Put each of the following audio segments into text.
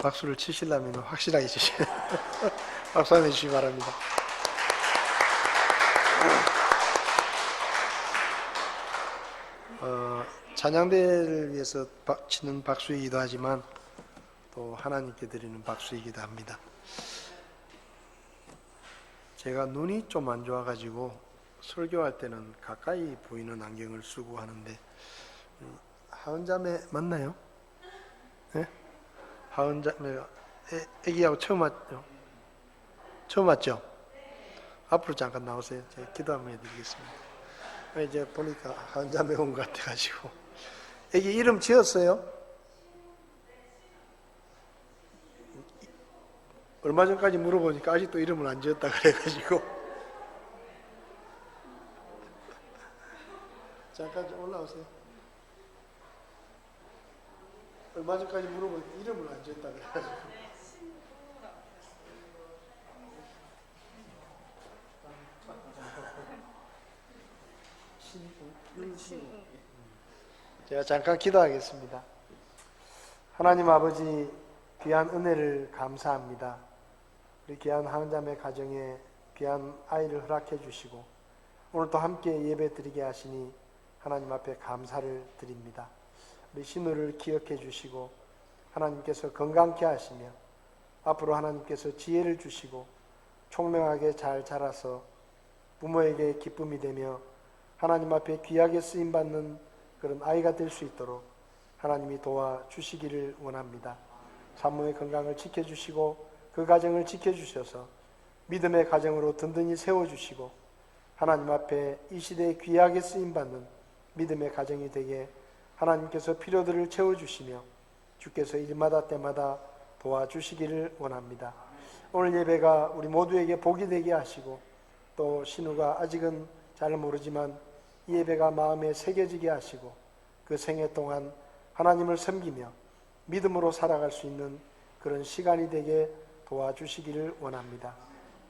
박수를 치시려면 확실하게 치셔야 박수 한번 해주시기 바랍니다. 찬양대를 위해서 치는 박수이기도 하지만 또 하나님께 드리는 박수이기도 합니다. 제가 눈이 좀 안 좋아가지고 설교할 때는 가까이 보이는 안경을 쓰고 하는데, 하은자매 맞나요? 네? 하은자매가 애기하고 처음 왔죠? 처음 왔죠? 앞으로 잠깐 나오세요. 제가 기도 한번 해드리겠습니다. 이제 보니까 하은자매 온 것 같아가지고. 애기 이름 지었어요? 얼마 전까지 물어보니까 아직도 이름을 안 지었다 그래가지고. 잠깐 좀 올라오세요. 얼마 전까지 물어보니까 이름을 안 지었다 그래가지고. 제가 잠깐 기도하겠습니다. 하나님 아버지, 귀한 은혜를 감사합니다. 우리 귀한 하은자매 가정에 귀한 아이를 허락해 주시고 오늘 또 함께 예배 드리게 하시니 하나님 앞에 감사를 드립니다. 우리 신우를 기억해 주시고 하나님께서 건강케 하시며 앞으로 하나님께서 지혜를 주시고 총명하게 잘 자라서 부모에게 기쁨이 되며 하나님 앞에 귀하게 쓰임받는 그런 아이가 될 수 있도록 하나님이 도와주시기를 원합니다. 산모의 건강을 지켜주시고 그 가정을 지켜주셔서 믿음의 가정으로 든든히 세워주시고 하나님 앞에 이 시대에 귀하게 쓰임받는 믿음의 가정이 되게 하나님께서 필요들을 채워주시며 주께서 일마다 때마다 도와주시기를 원합니다. 오늘 예배가 우리 모두에게 복이 되게 하시고 또 신우가 아직은 잘 모르지만 이 예배가 마음에 새겨지게 하시고 그 생애 동안 하나님을 섬기며 믿음으로 살아갈 수 있는 그런 시간이 되게 도와주시기를 원합니다.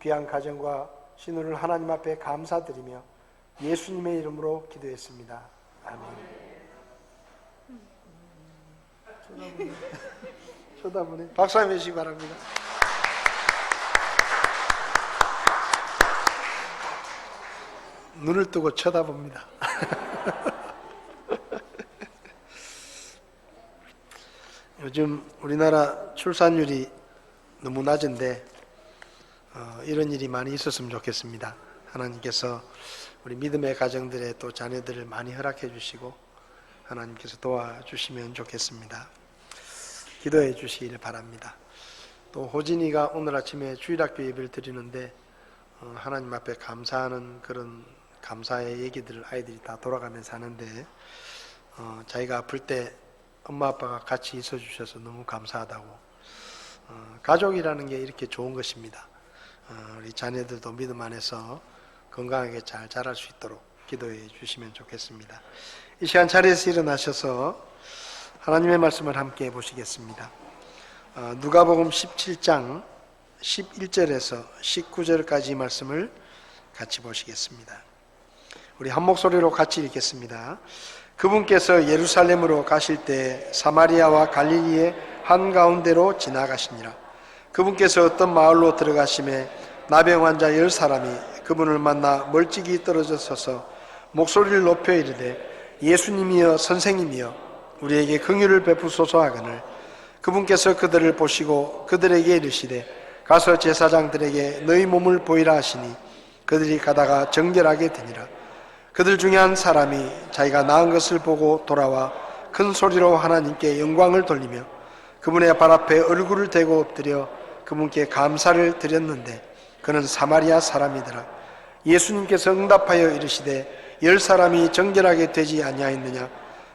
귀한 가정과 신우를 하나님 앞에 감사드리며 예수님의 이름으로 기도했습니다. 아멘. 쳐다보네. 박수 한번 해주시기 바랍니다. 눈을 뜨고 쳐다봅니다. 요즘 우리나라 출산율이 너무 낮은데 이런 일이 많이 있었으면 좋겠습니다. 하나님께서 우리 믿음의 가정들의 또 자녀들을 많이 허락해 주시고 하나님께서 도와주시면 좋겠습니다. 기도해 주시기를 바랍니다. 또 호진이가 오늘 아침에 주일학교 예배를 드리는데 하나님 앞에 감사하는 그런 감사의 얘기들을 아이들이 다 돌아가면서 하는데 자기가 아플 때 엄마 아빠가 같이 있어 주셔서 너무 감사하다고. 가족이라는 게 이렇게 좋은 것입니다. 우리 자녀들도 믿음 안에서 건강하게 잘 자랄 수 있도록 기도해 주시면 좋겠습니다. 이 시간 자리에서 일어나셔서 하나님의 말씀을 함께 보시겠습니다. 누가복음 17장 11절에서 19절까지 말씀을 같이 보시겠습니다. 우리 한 목소리로 같이 읽겠습니다. 그분께서 예루살렘으로 가실 때 사마리아와 갈릴리의 한가운데로 지나가시니라. 그분께서 어떤 마을로 들어가심에 나병 환자 10사람이 그분을 만나 멀찍이 떨어져 서서 목소리를 높여 이르되 예수님이여 선생님이여 우리에게 긍휼을 베푸소서 하거늘 그분께서 그들을 보시고 그들에게 이르시되 가서 제사장들에게 너희 몸을 보이라 하시니 그들이 가다가 정결하게 되니라. 그들 중에 한 사람이 자기가 나은 것을 보고 돌아와 큰 소리로 하나님께 영광을 돌리며 그분의 발 앞에 얼굴을 대고 엎드려 그분께 감사를 드렸는데 그는 사마리아 사람이더라. 예수님께서 응답하여 이르시되 10사람이 정결하게 되지 아니하였느냐?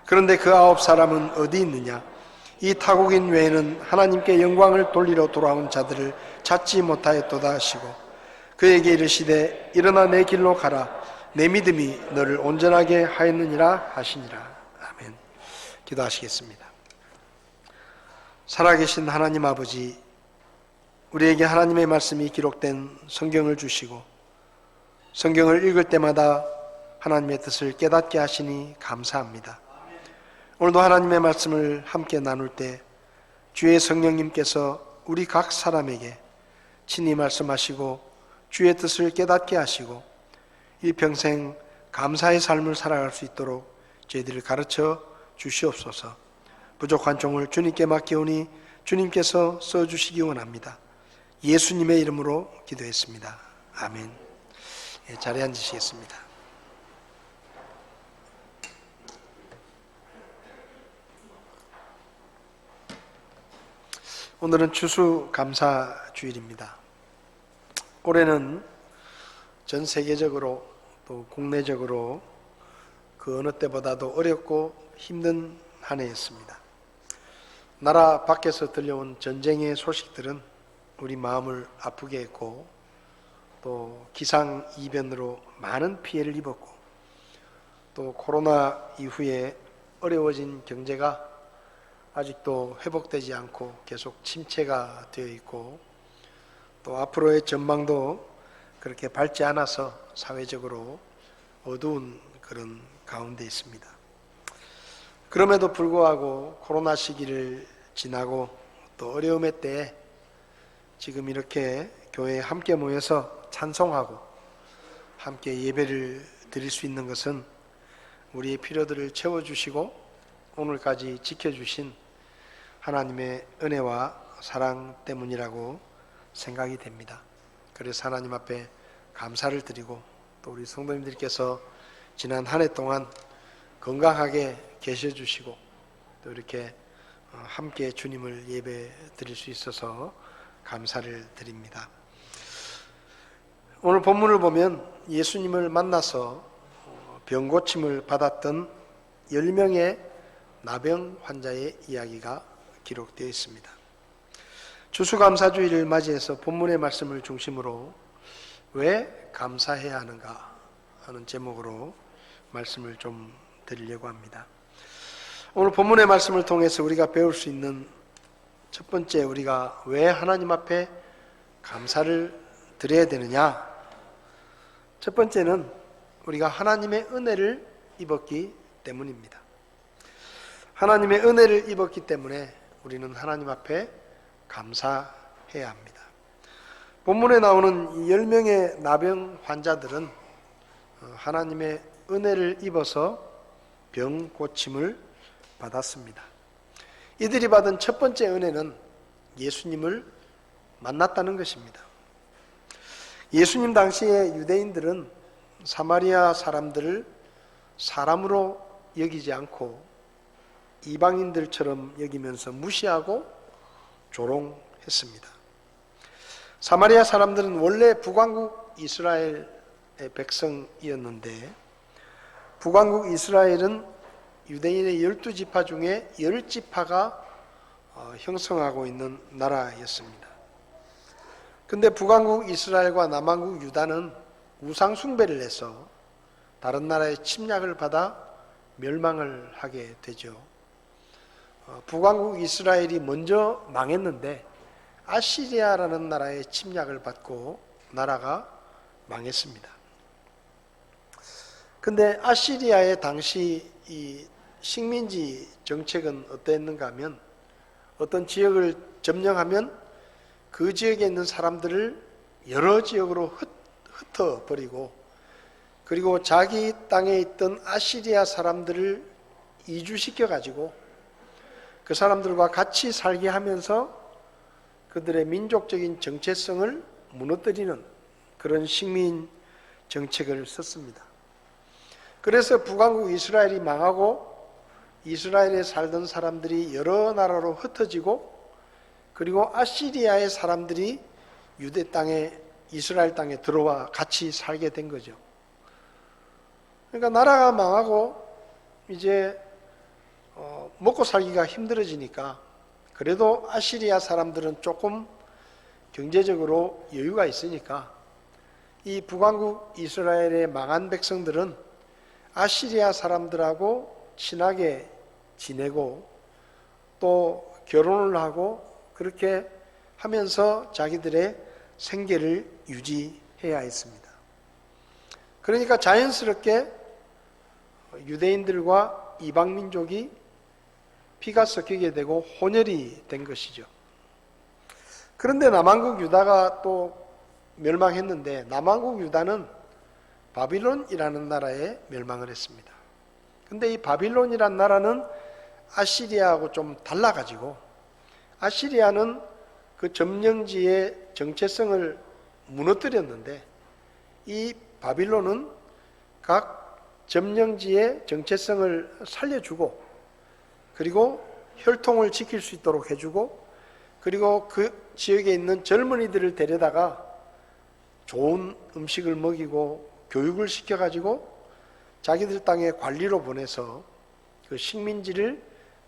그런데 그 9사람은 어디 있느냐? 이 타국인 외에는 하나님께 영광을 돌리러 돌아온 자들을 찾지 못하였도다 하시고 그에게 이르시되 일어나 내 길로 가라. 내 믿음이 너를 온전하게 하였느니라 하시니라. 아멘. 기도하시겠습니다. 살아계신 하나님 아버지, 우리에게 하나님의 말씀이 기록된 성경을 주시고 성경을 읽을 때마다 하나님의 뜻을 깨닫게 하시니 감사합니다. 오늘도 하나님의 말씀을 함께 나눌 때 주의 성령님께서 우리 각 사람에게 친히 말씀하시고 주의 뜻을 깨닫게 하시고 일평생 감사의 삶을 살아갈 수 있도록 저희들을 가르쳐 주시옵소서. 부족한 종을 주님께 맡기오니 주님께서 써주시기 원합니다. 예수님의 이름으로 기도했습니다. 아멘. 자리에 앉으시겠습니다. 오늘은 추수감사주일입니다. 올해는 전 세계적으로 또 국내적으로 그 어느 때보다도 어렵고 힘든 한 해였습니다. 나라 밖에서 들려온 전쟁의 소식들은 우리 마음을 아프게 했고 또 기상이변으로 많은 피해를 입었고 또 코로나 이후에 어려워진 경제가 아직도 회복되지 않고 계속 침체가 되어 있고 또 앞으로의 전망도 그렇게 밝지 않아서 사회적으로 어두운 그런 가운데 있습니다. 그럼에도 불구하고 코로나 시기를 지나고 또 어려움의 때에 지금 이렇게 교회에 함께 모여서 찬송하고 함께 예배를 드릴 수 있는 것은 우리의 필요들을 채워주시고 오늘까지 지켜주신 하나님의 은혜와 사랑 때문이라고 생각이 됩니다. 그래서 하나님 앞에 감사를 드리고 또 우리 성도님들께서 지난 한 해 동안 건강하게 계셔주시고 또 이렇게 함께 주님을 예배 드릴 수 있어서 감사를 드립니다. 오늘 본문을 보면 예수님을 만나서 병고침을 받았던 10명의 나병 환자의 이야기가 기록되어 있습니다. 추수감사주일을 맞이해서 본문의 말씀을 중심으로 왜 감사해야 하는가 하는 제목으로 말씀을 좀 드리려고 합니다. 오늘 본문의 말씀을 통해서 우리가 배울 수 있는 첫 번째, 우리가 왜 하나님 앞에 감사를 드려야 되느냐? 첫 번째는 우리가 하나님의 은혜를 입었기 때문입니다. 하나님의 은혜를 입었기 때문에 우리는 하나님 앞에 감사해야 합니다. 본문에 나오는 10명의 나병 환자들은 하나님의 은혜를 입어서 병 고침을 받았습니다. 이들이 받은 첫 번째 은혜는 예수님을 만났다는 것입니다. 예수님 당시에 유대인들은 사마리아 사람들을 사람으로 여기지 않고 이방인들처럼 여기면서 무시하고 조롱했습니다. 사마리아 사람들은 원래 북왕국 이스라엘의 백성이었는데 북왕국 이스라엘은 유대인의 12지파 중에 10지파가 형성하고 있는 나라였습니다. 근데 북왕국 이스라엘과 남왕국 유다는 우상 숭배를 해서 다른 나라의 침략을 받아 멸망을 하게 되죠. 북왕국 이스라엘이 먼저 망했는데 아시리아라는 나라의 침략을 받고 나라가 망했습니다. 근데 아시리아의 당시 이 식민지 정책은 어땠는가 하면 어떤 지역을 점령하면 그 지역에 있는 사람들을 여러 지역으로 흩어버리고 그리고 자기 땅에 있던 아시리아 사람들을 이주시켜 가지고 그 사람들과 같이 살게 하면서 그들의 민족적인 정체성을 무너뜨리는 그런 식민 정책을 썼습니다. 그래서 북왕국 이스라엘이 망하고 이스라엘에 살던 사람들이 여러 나라로 흩어지고 그리고 아시리아의 사람들이 유대 땅에 이스라엘 땅에 들어와 같이 살게 된 거죠. 그러니까 나라가 망하고 이제 먹고 살기가 힘들어지니까 그래도 아시리아 사람들은 조금 경제적으로 여유가 있으니까 이 북왕국 이스라엘의 망한 백성들은 아시리아 사람들하고 친하게 지내고 또 결혼을 하고 그렇게 하면서 자기들의 생계를 유지해야 했습니다. 그러니까 자연스럽게 유대인들과 이방민족이 피가 섞이게 되고 혼혈이 된 것이죠. 그런데 남한국 유다가 또 멸망했는데, 남한국 유다는 바빌론이라는 나라에 멸망을 했습니다. 근데 이 바빌론이라는 나라는 아시리아하고 좀 달라가지고, 아시리아는 그 점령지의 정체성을 무너뜨렸는데, 이 바빌론은 각 점령지의 정체성을 살려주고, 그리고 혈통을 지킬 수 있도록 해주고, 그리고 그 지역에 있는 젊은이들을 데려다가 좋은 음식을 먹이고 교육을 시켜가지고 자기들 땅에 관리로 보내서 그 식민지를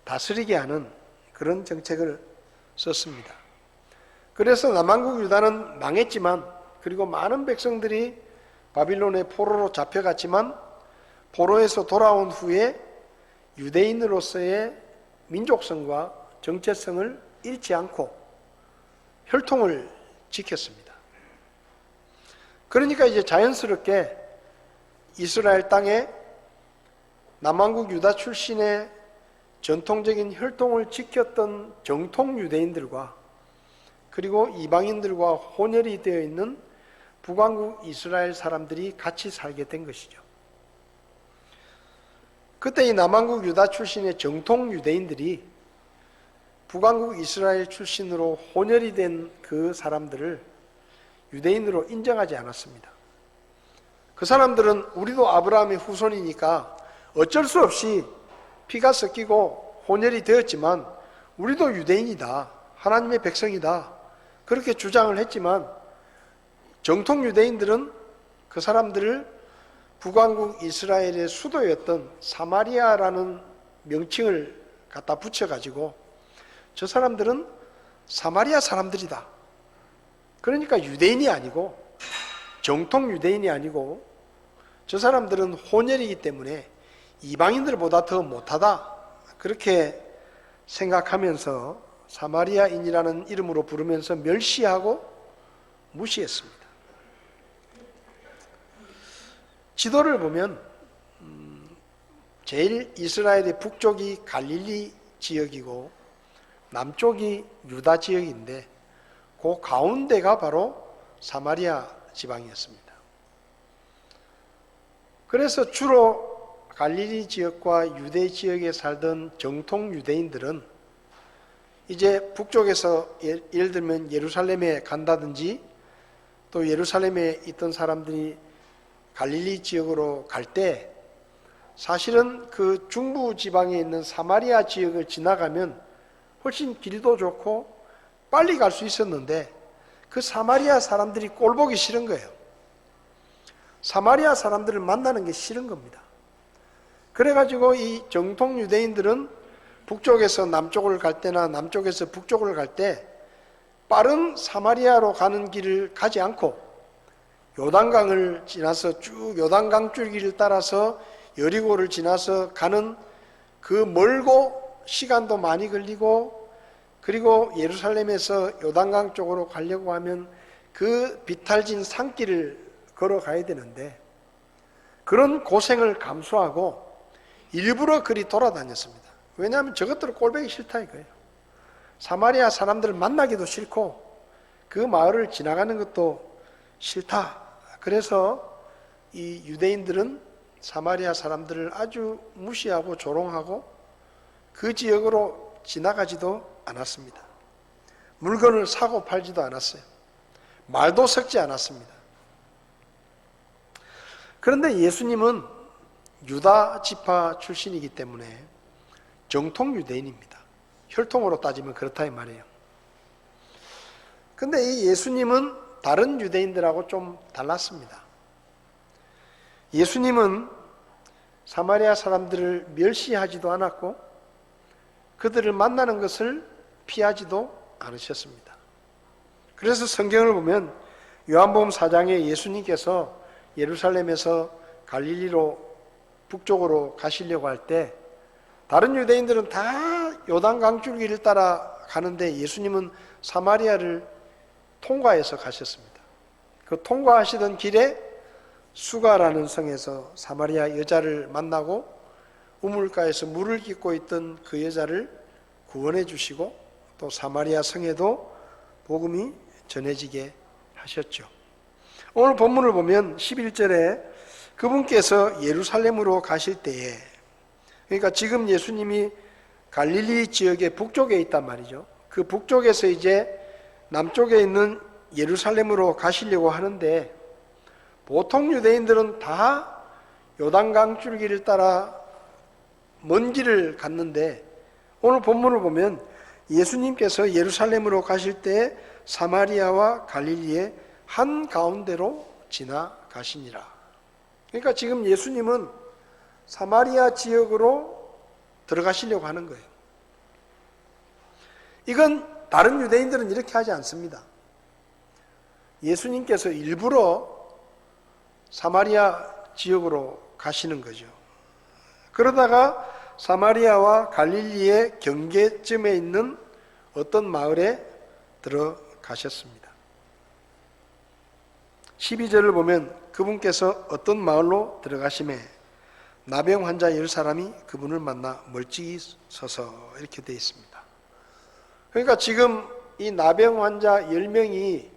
다스리게 하는 그런 정책을 썼습니다. 그래서 남한국 유다는 망했지만, 그리고 많은 백성들이 바빌론의 포로로 잡혀갔지만, 포로에서 돌아온 후에 유대인으로서의 민족성과 정체성을 잃지 않고 혈통을 지켰습니다. 그러니까 이제 자연스럽게 이스라엘 땅에 남한국 유다 출신의 전통적인 혈통을 지켰던 정통 유대인들과, 그리고 이방인들과 혼혈이 되어 있는 북왕국 이스라엘 사람들이 같이 살게 된 것이죠. 그때 이 남한국 유다 출신의 정통 유대인들이 북왕국 이스라엘 출신으로 혼혈이 된 그 사람들을 유대인으로 인정하지 않았습니다. 그 사람들은 우리도 아브라함의 후손이니까 어쩔 수 없이 피가 섞이고 혼혈이 되었지만 우리도 유대인이다, 하나님의 백성이다, 그렇게 주장을 했지만, 정통 유대인들은 그 사람들을 북왕국 이스라엘의 수도였던 사마리아라는 명칭을 갖다 붙여가지고 저 사람들은 사마리아 사람들이다, 그러니까 유대인이 아니고, 정통 유대인이 아니고, 저 사람들은 혼혈이기 때문에 이방인들보다 더 못하다, 그렇게 생각하면서 사마리아인이라는 이름으로 부르면서 멸시하고 무시했습니다. 지도를 보면 제일 이스라엘의 북쪽이 갈릴리 지역이고 남쪽이 유다 지역인데, 그 가운데가 바로 사마리아 지방이었습니다. 그래서 주로 갈릴리 지역과 유대 지역에 살던 정통 유대인들은 이제 북쪽에서 예를 들면 예루살렘에 간다든지, 또 예루살렘에 있던 사람들이 갈릴리 지역으로 갈 때 사실은 그 중부 지방에 있는 사마리아 지역을 지나가면 훨씬 길도 좋고 빨리 갈 수 있었는데, 그 사마리아 사람들이 꼴보기 싫은 거예요. 사마리아 사람들을 만나는 게 싫은 겁니다. 그래가지고 이 정통 유대인들은 북쪽에서 남쪽을 갈 때나 남쪽에서 북쪽을 갈 때 빠른 사마리아로 가는 길을 가지 않고 요단강을 지나서 쭉 요단강 줄기를 따라서 여리고를 지나서 가는, 그 멀고 시간도 많이 걸리고, 그리고 예루살렘에서 요단강 쪽으로 가려고 하면 그 비탈진 산길을 걸어가야 되는데, 그런 고생을 감수하고 일부러 그리 돌아다녔습니다. 왜냐하면 저것들을 꼴보기 싫다 이거예요. 사마리아 사람들을 만나기도 싫고 그 마을을 지나가는 것도 싫다. 그래서 이 유대인들은 사마리아 사람들을 아주 무시하고 조롱하고 그 지역으로 지나가지도 않았습니다. 물건을 사고 팔지도 않았어요. 말도 섞지 않았습니다. 그런데 예수님은 유다 지파 출신이기 때문에 정통 유대인입니다. 혈통으로 따지면 그렇다 이 말이에요. 근데 이 예수님은 다른 유대인들하고 좀 달랐습니다. 예수님은 사마리아 사람들을 멸시하지도 않았고 그들을 만나는 것을 피하지도 않으셨습니다. 그래서 성경을 보면 요한복음 4장에 예수님께서 예루살렘에서 갈릴리로 북쪽으로 가시려고 할 때 다른 유대인들은 다 요단강 줄기를 따라 가는데 예수님은 사마리아를 통과해서 가셨습니다. 그 통과하시던 길에 수가라는 성에서 사마리아 여자를 만나고 우물가에서 물을 깃고 있던 그 여자를 구원해 주시고 또 사마리아 성에도 복음이 전해지게 하셨죠. 오늘 본문을 보면 11절에 그분께서 예루살렘으로 가실 때에, 그러니까 지금 예수님이 갈릴리 지역의 북쪽에 있단 말이죠. 그 북쪽에서 이제 남쪽에 있는 예루살렘으로 가시려고 하는데, 보통 유대인들은 다 요단강 줄기를 따라 먼 길을 갔는데, 오늘 본문을 보면 예수님께서 예루살렘으로 가실 때 사마리아와 갈릴리의 한 가운데로 지나가시니라. 그러니까 지금 예수님은 사마리아 지역으로 들어가시려고 하는 거예요. 이건 다른 유대인들은 이렇게 하지 않습니다. 예수님께서 일부러 사마리아 지역으로 가시는 거죠. 그러다가 사마리아와 갈릴리의 경계점에 있는 어떤 마을에 들어가셨습니다. 12절을 보면 그분께서 어떤 마을로 들어가심에 나병 환자 10사람이 그분을 만나 멀찍이 서서, 이렇게 되어 있습니다. 그러니까 지금 이 나병 환자 10명이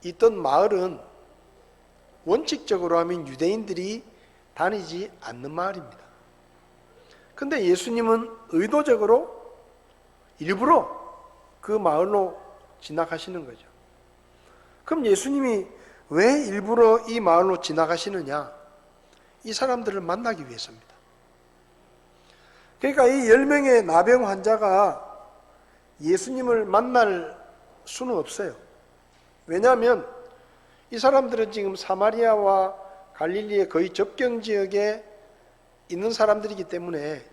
있던 마을은 원칙적으로 하면 유대인들이 다니지 않는 마을입니다. 근데 예수님은 의도적으로 일부러 그 마을로 지나가시는 거죠. 그럼 예수님이 왜 일부러 이 마을로 지나가시느냐? 이 사람들을 만나기 위해서입니다. 그러니까 이 10명의 나병 환자가 예수님을 만날 수는 없어요. 왜냐하면 이 사람들은 지금 사마리아와 갈릴리의 거의 접경 지역에 있는 사람들이기 때문에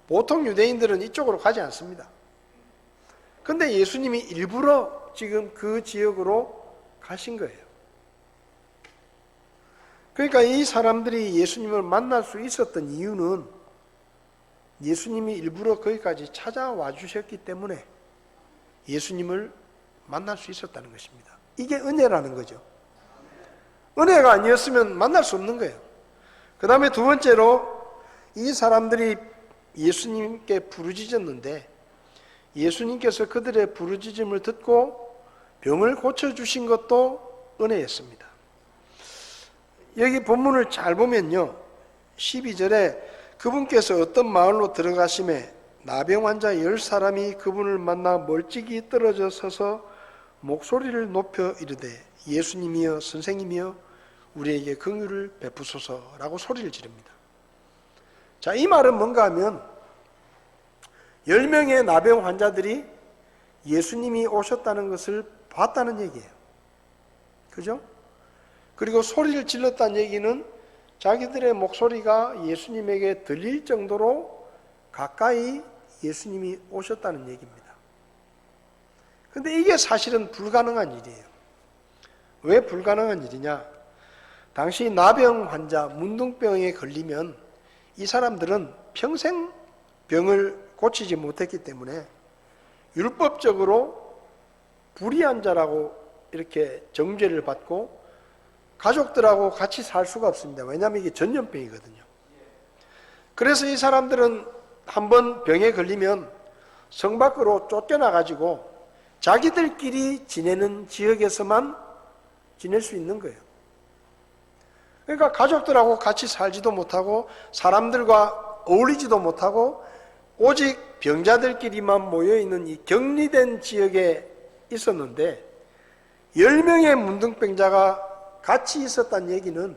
보통 유대인들은 이쪽으로 가지 않습니다. 그런데 예수님이 일부러 지금 그 지역으로 가신 거예요. 그러니까 이 사람들이 예수님을 만날 수 있었던 이유는 예수님이 일부러 거기까지 찾아와 주셨기 때문에 예수님을 만날 수 있었다는 것입니다. 이게 은혜라는 거죠. 은혜가 아니었으면 만날 수 없는 거예요. 그 다음에 두 번째로 이 사람들이 예수님께 부르짖었는데 예수님께서 그들의 부르짖음을 듣고 병을 고쳐주신 것도 은혜였습니다. 여기 본문을 잘 보면요, 12절에 그분께서 어떤 마을로 들어가심에 나병 환자 10사람이 그분을 만나 멀찍이 떨어져 서서 목소리를 높여 이르되 예수님이여 선생님이여 우리에게 긍휼을 베푸소서라고 소리를 지릅니다. 자, 이 말은 뭔가 하면 10명의 나병 환자들이 예수님이 오셨다는 것을 봤다는 얘기예요. 그죠? 그리고 소리를 질렀다는 얘기는 자기들의 목소리가 예수님에게 들릴 정도로 가까이 예수님이 오셨다는 얘기입니다. 근데 이게 사실은 불가능한 일이에요. 왜 불가능한 일이냐? 당시 나병 환자, 문둥병에 걸리면 이 사람들은 평생 병을 고치지 못했기 때문에 율법적으로 불의한 자라고 이렇게 정죄를 받고 가족들하고 같이 살 수가 없습니다. 왜냐하면 이게 전염병이거든요. 그래서 이 사람들은 한번 병에 걸리면 성 밖으로 쫓겨나가지고 자기들끼리 지내는 지역에서만 지낼 수 있는 거예요. 그러니까 가족들하고 같이 살지도 못하고 사람들과 어울리지도 못하고 오직 병자들끼리만 모여있는 이 격리된 지역에 있었는데 10명의 문둥병자가 같이 있었다는 얘기는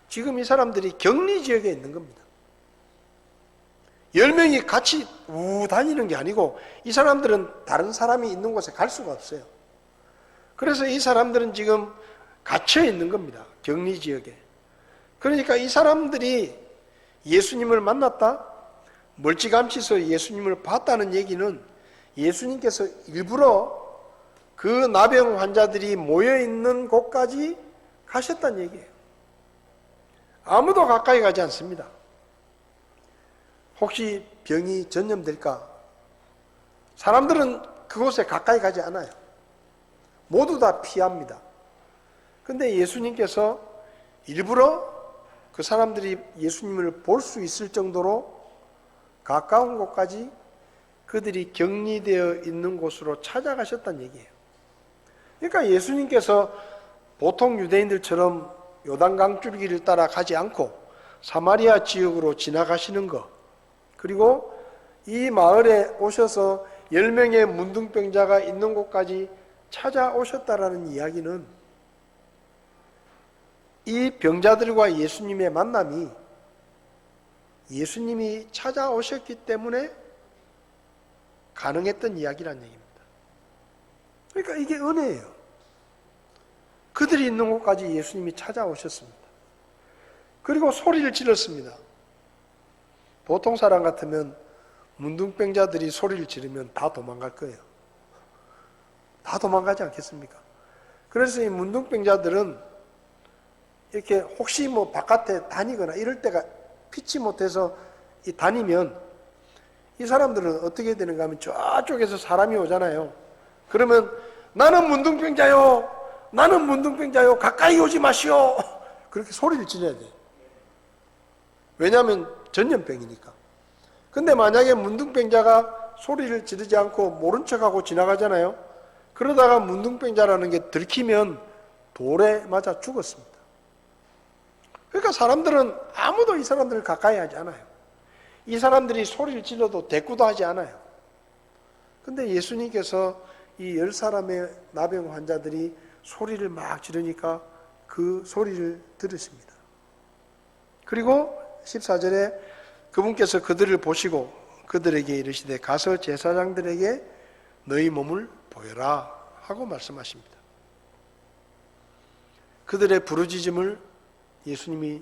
지금 이 사람들이 격리 지역에 있는 겁니다. 10명이 같이 다니는 게 아니고 이 사람들은 다른 사람이 있는 곳에 갈 수가 없어요. 그래서 이 사람들은 지금 갇혀 있는 겁니다. 격리 지역에. 그러니까 이 사람들이 예수님을 만났다? 멀찌감치서 예수님을 봤다는 얘기는 예수님께서 일부러 그 나병 환자들이 모여있는 곳까지 가셨다는 얘기예요. 아무도 가까이 가지 않습니다. 혹시 병이 전염될까? 사람들은 그곳에 가까이 가지 않아요. 모두 다 피합니다. 근데 예수님께서 일부러 그 사람들이 예수님을 볼 수 있을 정도로 가까운 곳까지 그들이 격리되어 있는 곳으로 찾아가셨다는 얘기예요. 그러니까 예수님께서 보통 유대인들처럼 요단강 줄기를 따라 가지 않고 사마리아 지역으로 지나가시는 것, 그리고 이 마을에 오셔서 10명의 문둥병자가 있는 곳까지 찾아오셨다라는 이야기는 이 병자들과 예수님의 만남이 예수님이 찾아오셨기 때문에 가능했던 이야기란 얘기입니다. 그러니까 이게 은혜예요. 그들이 있는 곳까지 예수님이 찾아오셨습니다. 그리고 소리를 질렀습니다. 보통 사람 같으면 문둥병자들이 소리를 지르면 다 도망갈 거예요. 다 도망가지 않겠습니까? 그래서 이 문둥병자들은 이렇게 혹시 뭐 바깥에 다니거나 이럴 때가 피치 못해서 다니면 이 사람들은 어떻게 되는가 하면 저쪽에서 사람이 오잖아요. 그러면 나는 문둥병자요. 나는 문둥병자요. 가까이 오지 마시오. 그렇게 소리를 지르야 돼요. 왜냐하면 전염병이니까. 근데 만약에 문둥병자가 소리를 지르지 않고 모른 척하고 지나가잖아요. 그러다가 문둥병자라는 게 들키면 돌에 맞아 죽었습니다. 그러니까 사람들은 아무도 이 사람들을 가까이 하지 않아요. 이 사람들이 소리를 질러도 대꾸도 하지 않아요. 근데 예수님께서 이 10사람의 나병 환자들이 소리를 막 지르니까 그 소리를 들으십니다. 그리고 14절에 그분께서 그들을 보시고 그들에게 이르시되 가서 제사장들에게 너희 몸을 보여라 하고 말씀하십니다. 그들의 부르짖음을 예수님이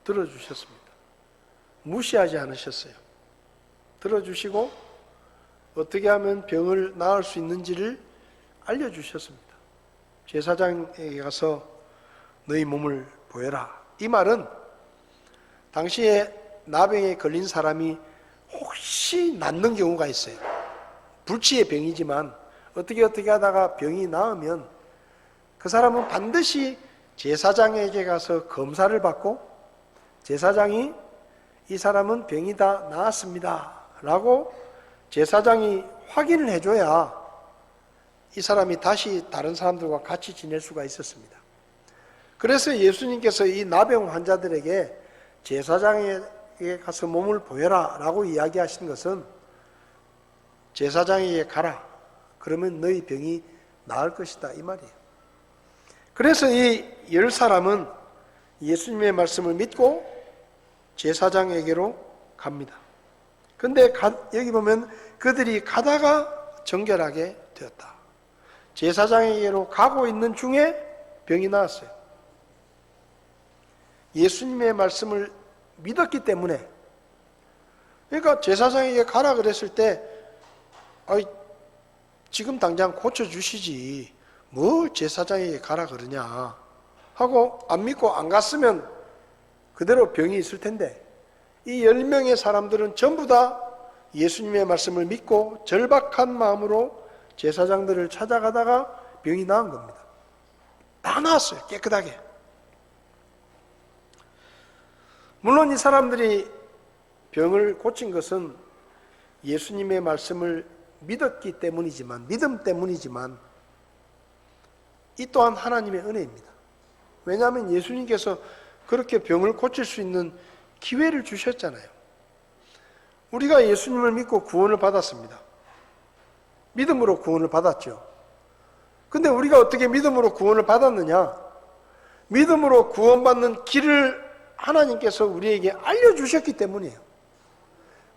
들어주셨습니다. 무시하지 않으셨어요. 들어주시고 어떻게 하면 병을 나을 수 있는지를 알려주셨습니다. 제사장에게 가서 너희 몸을 보여라. 이 말은 당시에 나병에 걸린 사람이 혹시 낫는 경우가 있어요. 불치의 병이지만 어떻게 하다가 병이 나으면 그 사람은 반드시 제사장에게 가서 검사를 받고 제사장이 이 사람은 병이 다 나았습니다 라고 제사장이 확인을 해줘야 이 사람이 다시 다른 사람들과 같이 지낼 수가 있었습니다. 그래서 예수님께서 이 나병 환자들에게 제사장에게 가서 몸을 보여라 라고 이야기하신 것은 제사장에게 가라. 그러면 너희 병이 나을 것이다 이 말이에요. 그래서 이 10사람은 예수님의 말씀을 믿고 제사장에게로 갑니다. 근데 여기 보면 그들이 가다가 정결하게 되었다. 제사장에게로 가고 있는 중에 병이 나았어요. 예수님의 말씀을 믿었기 때문에. 그러니까 제사장에게 가라 그랬을 때 지금 당장 고쳐주시지 뭘 제사장에게 가라 그러냐 하고 안 믿고 안 갔으면 그대로 병이 있을 텐데 이 10명의 사람들은 전부 다 예수님의 말씀을 믿고 절박한 마음으로 제사장들을 찾아가다가 병이 나은 겁니다. 다 나았어요. 깨끗하게. 물론 이 사람들이 병을 고친 것은 예수님의 말씀을 믿었기 때문이지만, 믿음 때문이지만 이 또한 하나님의 은혜입니다. 왜냐하면 예수님께서 그렇게 병을 고칠 수 있는 기회를 주셨잖아요. 우리가 예수님을 믿고 구원을 받았습니다. 믿음으로 구원을 받았죠. 근데 우리가 어떻게 믿음으로 구원을 받았느냐? 믿음으로 구원받는 길을 하나님께서 우리에게 알려주셨기 때문이에요.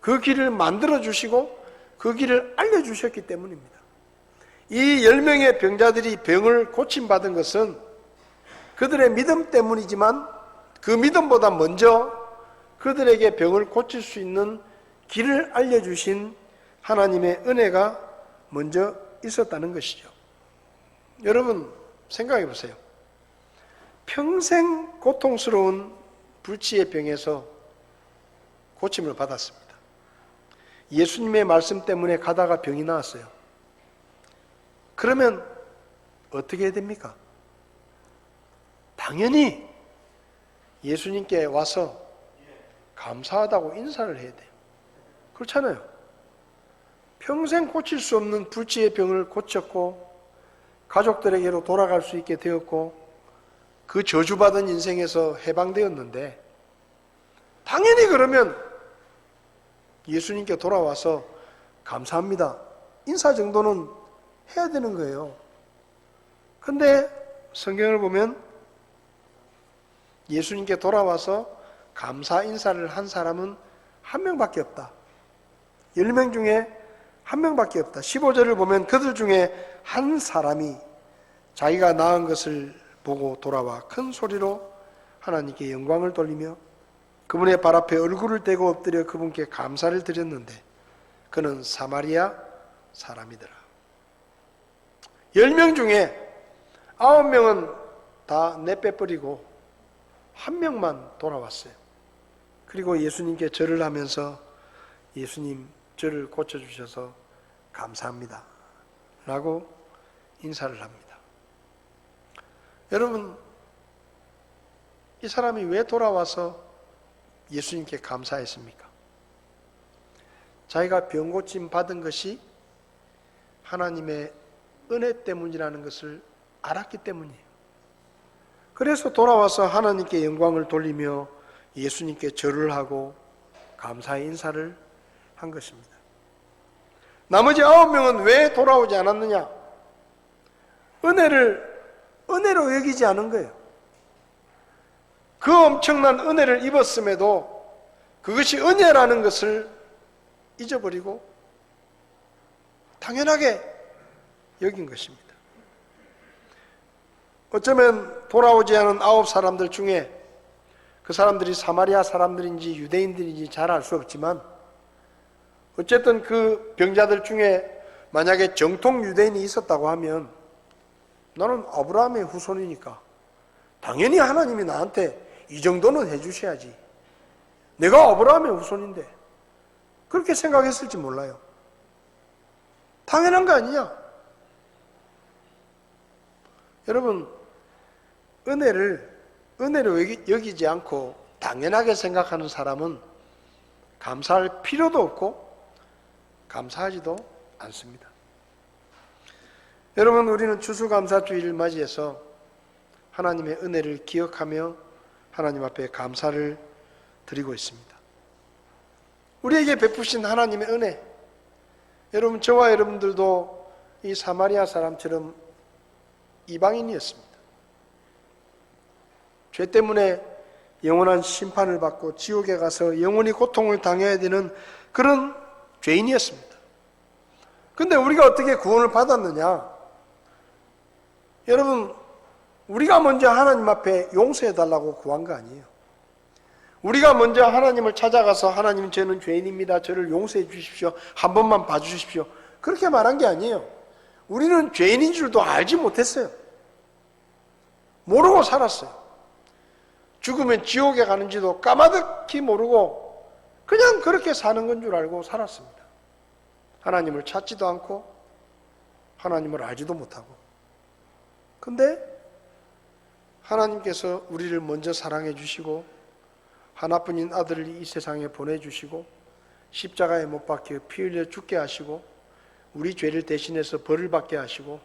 그 길을 만들어주시고 그 길을 알려주셨기 때문입니다. 이 10명의 병자들이 병을 고침받은 것은 그들의 믿음 때문이지만 그 믿음보다 먼저 그들에게 병을 고칠 수 있는 길을 알려주신 하나님의 은혜가 먼저 있었다는 것이죠. 여러분 생각해 보세요. 평생 고통스러운 불치의 병에서 고침을 받았습니다. 예수님의 말씀 때문에 가다가 병이 나왔어요. 그러면 어떻게 해야 됩니까? 당연히 예수님께 와서 감사하다고 인사를 해야 돼요. 그렇잖아요. 평생 고칠 수 없는 불치의 병을 고쳤고 가족들에게로 돌아갈 수 있게 되었고 그 저주받은 인생에서 해방되었는데 당연히 그러면 예수님께 돌아와서 감사합니다. 인사 정도는 해야 되는 거예요. 근데 성경을 보면 예수님께 돌아와서 감사 인사를 한 사람은 한 명밖에 없다. 10명 중에 한 명밖에 없다. 15절을 보면 그들 중에 한 사람이 자기가 낳은 것을 보고 돌아와 큰 소리로 하나님께 영광을 돌리며 그분의 발 앞에 얼굴을 대고 엎드려 그분께 감사를 드렸는데 그는 사마리아 사람이더라. 10명 중에 9명은 다 내빼버리고 한 명만 돌아왔어요. 그리고 예수님께 절을 하면서 예수님 저를 고쳐주셔서 감사합니다 라고 인사를 합니다. 여러분, 이 사람이 왜 돌아와서 예수님께 감사했습니까? 자기가 병 고침 받은 것이 하나님의 은혜 때문이라는 것을 알았기 때문이에요. 그래서 돌아와서 하나님께 영광을 돌리며 예수님께 절을 하고 감사의 인사를 한 것입니다. 나머지 9명은 왜 돌아오지 않았느냐? 은혜로 여기지 않은 거예요. 그 엄청난 은혜를 입었음에도 그것이 은혜라는 것을 잊어버리고 당연하게 여긴 것입니다. 어쩌면 돌아오지 않은 9 사람들 중에 그 사람들이 사마리아 사람들인지 유대인들인지 잘 알 수 없지만 어쨌든 그 병자들 중에 만약에 정통 유대인이 있었다고 하면 나는 아브라함의 후손이니까 당연히 하나님이 나한테 이 정도는 해주셔야지. 내가 아브라함의 후손인데 그렇게 생각했을지 몰라요. 당연한 거 아니냐? 여러분, 은혜로 여기지 않고 당연하게 생각하는 사람은 감사할 필요도 없고 감사하지도 않습니다. 여러분, 우리는 추수감사주의를 맞이해서 하나님의 은혜를 기억하며 하나님 앞에 감사를 드리고 있습니다. 우리에게 베푸신 하나님의 은혜, 여러분, 저와 여러분들도 이 사마리아 사람처럼 이방인이었습니다. 죄 때문에 영원한 심판을 받고 지옥에 가서 영원히 고통을 당해야 되는 그런 죄인이었습니다. 근데 우리가 어떻게 구원을 받았느냐? 여러분, 우리가 먼저 하나님 앞에 용서해달라고 구한 거 아니에요. 우리가 먼저 하나님을 찾아가서 하나님, 저는 죄인입니다. 저를 용서해 주십시오. 한 번만 봐주십시오. 그렇게 말한 게 아니에요. 우리는 죄인인 줄도 알지 못했어요. 모르고 살았어요. 죽으면 지옥에 가는지도 까마득히 모르고 그냥 그렇게 사는 건 줄 알고 살았습니다. 하나님을 찾지도 않고 하나님을 알지도 못하고. 근데 하나님께서 우리를 먼저 사랑해 주시고 하나뿐인 아들을 이 세상에 보내주시고 십자가에 못 박혀 피 흘려 죽게 하시고 우리 죄를 대신해서 벌을 받게 하시고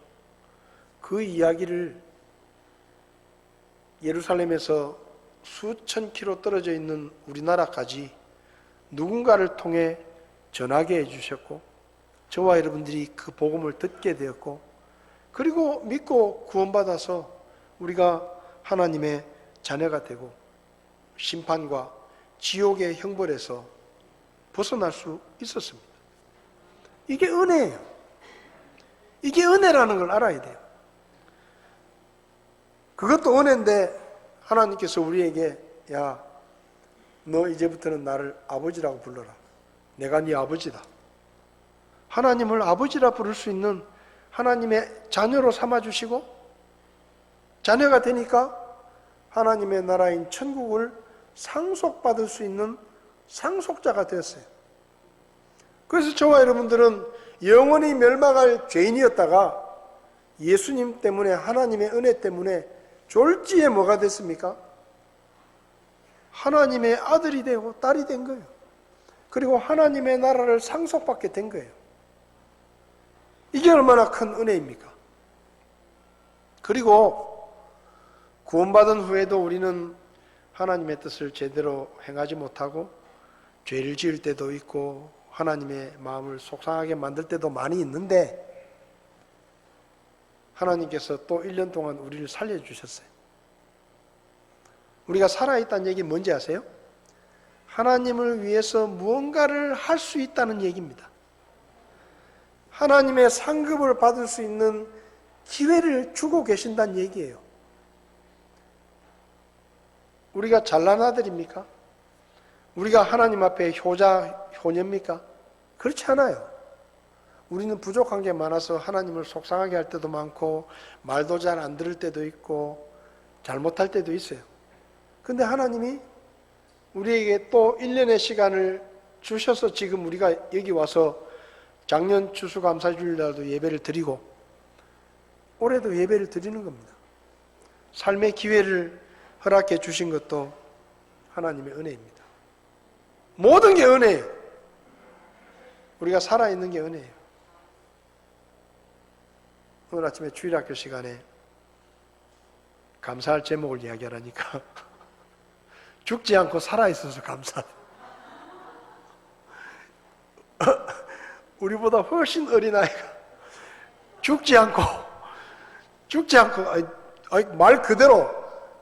그 이야기를 예루살렘에서 수천 킬로 떨어져 있는 우리나라까지 누군가를 통해 전하게 해주셨고 저와 여러분들이 그 복음을 듣게 되었고 그리고 믿고 구원받아서 우리가 하나님의 자녀가 되고 심판과 지옥의 형벌에서 벗어날 수 있었습니다. 이게 은혜예요. 이게 은혜라는 걸 알아야 돼요. 그것도 은혜인데 하나님께서 우리에게 야, 너 이제부터는 나를 아버지라고 불러라. 내가 네 아버지다. 하나님을 아버지라 부를 수 있는 하나님의 자녀로 삼아주시고 자녀가 되니까 하나님의 나라인 천국을 상속받을 수 있는 상속자가 되었어요. 그래서 저와 여러분들은 영원히 멸망할 죄인이었다가 예수님 때문에 하나님의 은혜 때문에 졸지에 뭐가 됐습니까? 하나님의 아들이 되고 딸이 된 거예요. 그리고 하나님의 나라를 상속받게 된 거예요. 이게 얼마나 큰 은혜입니까? 그리고 구원받은 후에도 우리는 하나님의 뜻을 제대로 행하지 못하고 죄를 지을 때도 있고 하나님의 마음을 속상하게 만들 때도 많이 있는데 하나님께서 또 1년 동안 우리를 살려주셨어요. 우리가 살아있다는 얘기 뭔지 아세요? 하나님을 위해서 무언가를 할 수 있다는 얘기입니다. 하나님의 상급을 받을 수 있는 기회를 주고 계신다는 얘기예요. 우리가 잘난 아들입니까? 우리가 하나님 앞에 효자, 효녀입니까? 그렇지 않아요. 우리는 부족한 게 많아서 하나님을 속상하게 할 때도 많고 말도 잘 안 들을 때도 있고 잘못할 때도 있어요. 근데 하나님이 우리에게 또 1년의 시간을 주셔서 지금 우리가 여기 와서 작년 추수감사주일날도 예배를 드리고 올해도 예배를 드리는 겁니다. 삶의 기회를 허락해 주신 것도 하나님의 은혜입니다. 모든 게 은혜예요. 우리가 살아있는 게 은혜예요. 오늘 아침에 주일학교 시간에 감사할 제목을 이야기하라니까 죽지 않고 살아있어서 감사하다. 우리보다 훨씬 어린아이가 죽지 않고 말 그대로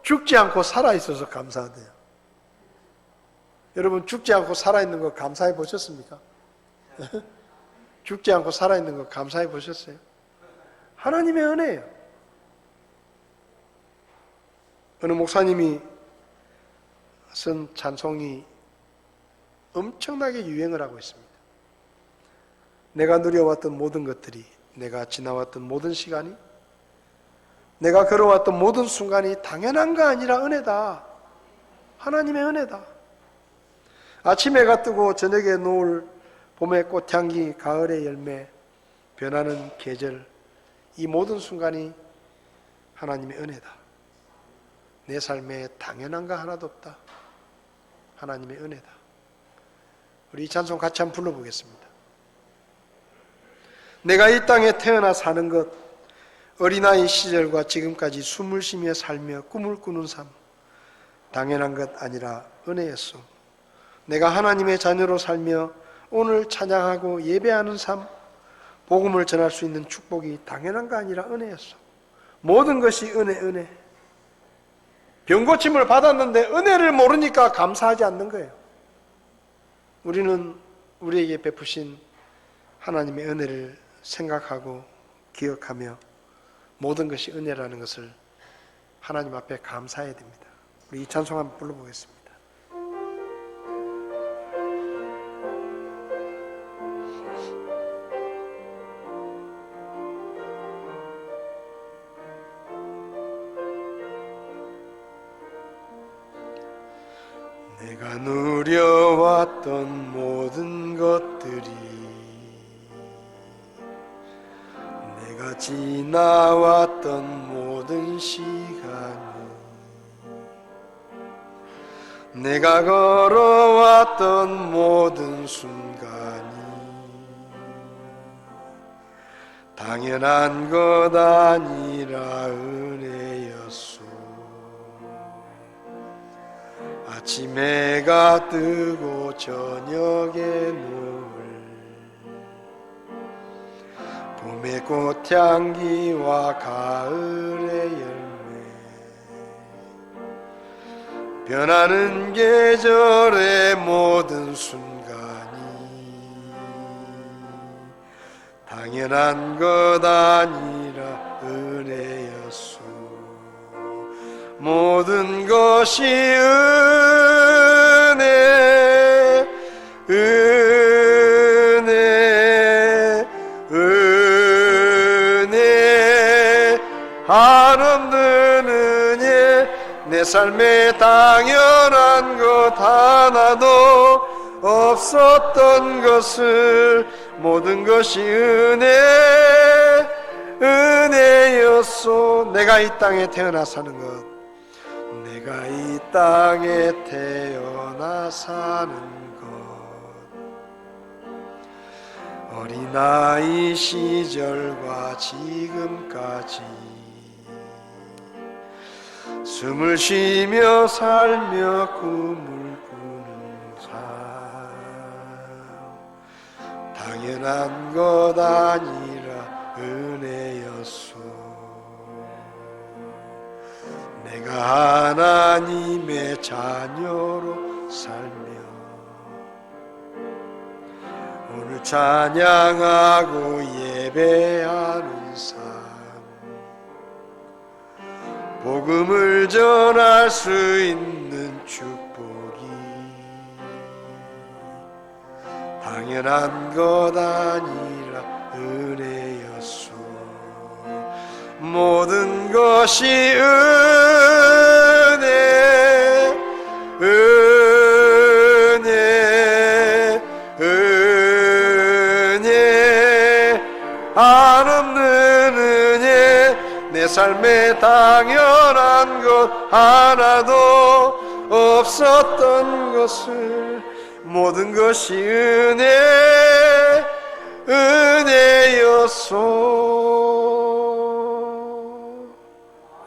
죽지 않고 살아있어서 감사하대요. 여러분 죽지 않고 살아있는 거 감사해 보셨습니까? 죽지 않고 살아있는 거 감사해 보셨어요? 하나님의 은혜예요. 어느 목사님이 쓴 찬송이 엄청나게 유행을 하고 있습니다. 내가 누려왔던 모든 것들이, 내가 지나왔던 모든 시간이, 내가 걸어왔던 모든 순간이 당연한가 아니라 은혜다. 하나님의 은혜다. 아침에 해가 뜨고 저녁에 노을, 봄의 꽃향기, 가을의 열매, 변하는 계절, 이 모든 순간이 하나님의 은혜다. 내 삶에 당연한가 하나도 없다. 하나님의 은혜다. 우리 이 찬송 같이 한번 불러보겠습니다. 내가 이 땅에 태어나 사는 것, 어린아이 시절과 지금까지 숨을 쉬며 살며 꿈을 꾸는 삶, 당연한 것 아니라 은혜였소. 내가 하나님의 자녀로 살며 오늘 찬양하고 예배하는 삶, 복음을 전할 수 있는 축복이 당연한 거 아니라 은혜였소. 모든 것이 은혜. 병고침을 받았는데 은혜를 모르니까 감사하지 않는 거예요. 우리는 우리에게 베푸신 하나님의 은혜를 생각하고 기억하며 모든 것이 은혜라는 것을 하나님 앞에 감사해야 됩니다. 우리 이 찬송 한번 불러보겠습니다. 내가 누려왔던 모든 것들이, 내가 지나왔던 모든 시간이, 내가 걸어왔던 모든 순간이 당연한 것 아니라 은혜였소. 아침 해가 뜨고 저녁에 노을, 봄의 꽃향기와 가을의 열매, 변하는 계절의 모든 순간이 당연한 것 아니라 은혜였소. 모든 것이 은혜, 한없는 은혜, 내 삶에 당연한 것 하나도 없었던 것을 모든 것이 은혜였소. 내가 이 땅에 태어나 사는 것, 내가 이 땅에 태어나 사는 것, 어린아이 시절과 지금까지 숨을 쉬며 살며 꿈을 꾸는 삶, 당연한 것 아니라 은혜였소. 내가 하나님의 자녀로 살며 오늘 찬양하고 예배하는 삶, 복음을 전할 수 있는 축복이 당연한 것 아니라 은혜였소. 모든 것이 은혜, 은혜, 은혜, 한없는 은혜. 내 삶에 당연한 것 하나도 없었던 것을 모든 것이 은혜, 은혜였소.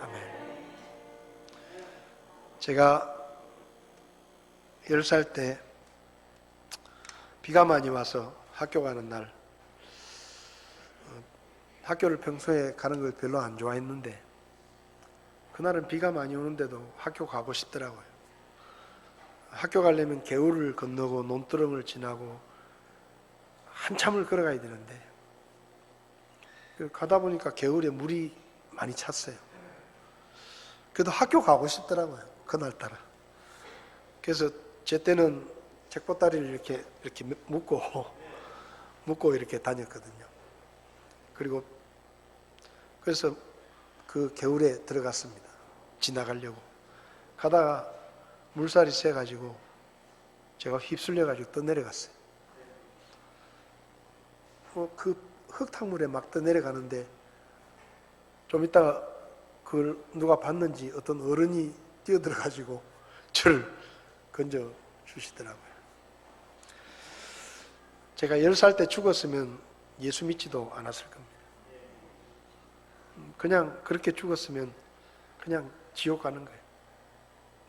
아멘. 제가 10살 때 비가 많이 와서 학교 가는 날, 학교를 평소에 가는 걸 별로 안 좋아했는데 그날은 비가 많이 오는데도 학교 가고 싶더라고요. 학교 가려면 개울을 건너고 논두렁을 지나고 한참을 걸어가야 되는데 가다 보니까 개울에 물이 많이 찼어요. 그래도 학교 가고 싶더라고요, 그날따라. 그래서 제 때는 책보따리를 이렇게 묶고 이렇게 다녔거든요. 그래서 그 개울에 들어갔습니다. 지나가려고. 가다가 물살이 세가지고 제가 휩쓸려가지고 떠내려갔어요. 그 흙탕물에 막 떠내려가는데 좀 있다가 그걸 누가 봤는지 어떤 어른이 뛰어들어가지고 저를 건져 주시더라고요. 제가 10살 때 죽었으면 예수 믿지도 않았을 겁니다. 그냥 그렇게 죽었으면 그냥 지옥 가는 거예요.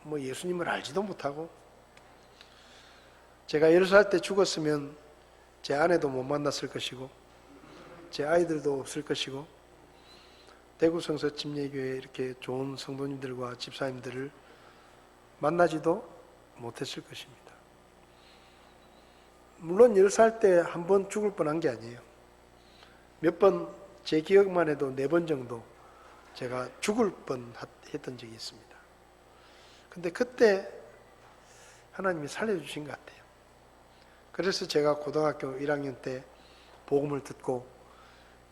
뭐 예수님을 알지도 못하고. 제가 10살 때 죽었으면 제 아내도 못 만났을 것이고 제 아이들도 없을 것이고 대구 성서 침례교회 이렇게 좋은 성도님들과 집사님들을 만나지도 못했을 것입니다. 물론 10살 때 한 번 죽을 뻔한 게 아니에요. 몇 번, 제 기억만 해도 4번 정도 제가 죽을 뻔했던 적이 있습니다. 근데 그때 하나님이 살려주신 것 같아요. 그래서 제가 고등학교 1학년 때 복음을 듣고